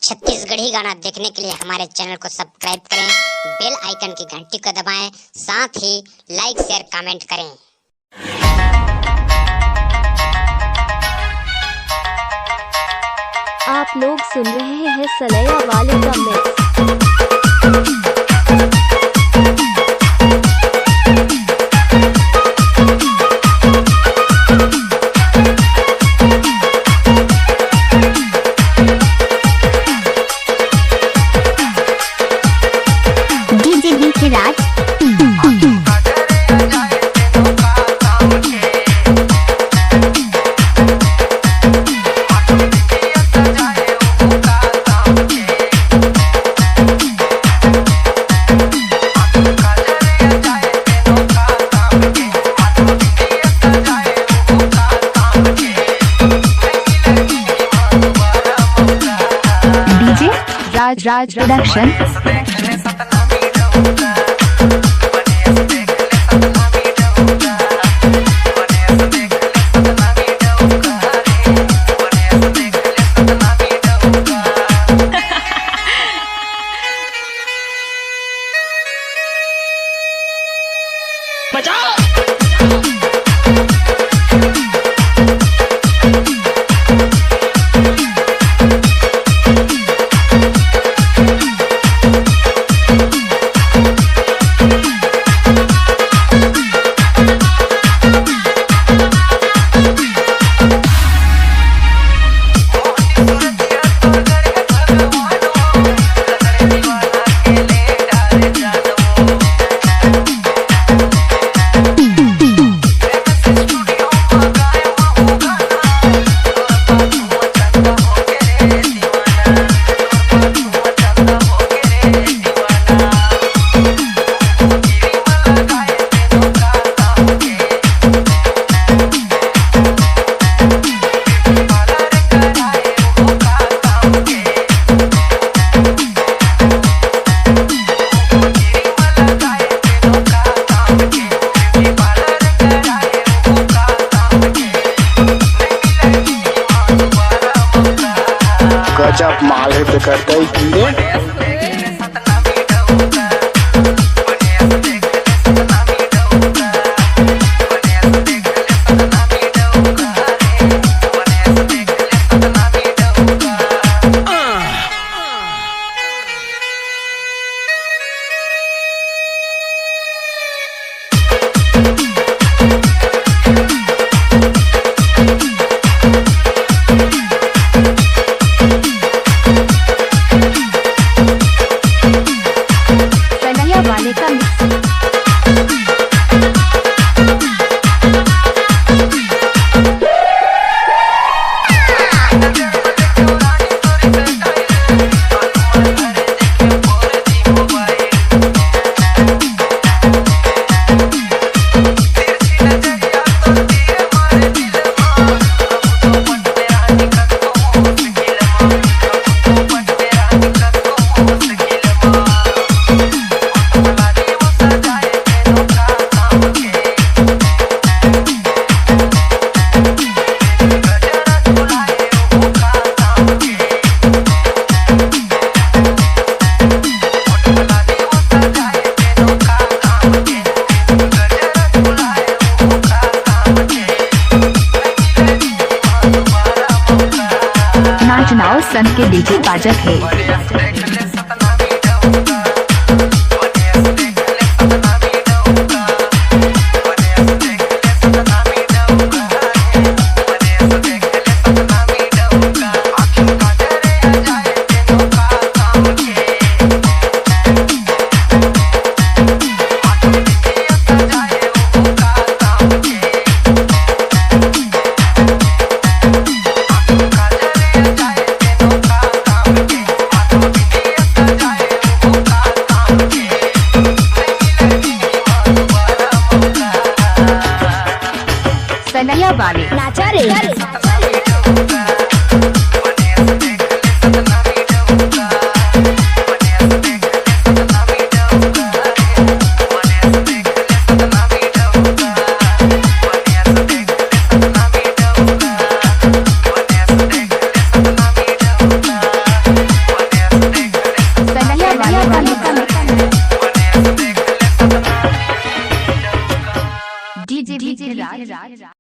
छत्तीसगढ़ी गाना देखने के लिए हमारे चैनल को सब्सक्राइब करें, बेल आइकन की घंटी को दबाएं, साथ ही लाइक शेयर कमेंट करें। आप लोग सुन रहे हैं सलैया वाले का मिक्स। राज डीजे राज प्रोडक्शन। गजब माल है पे करता ही वाले का मिक्स। चुनाव सन के डीजे पाजक है। डीजे राज।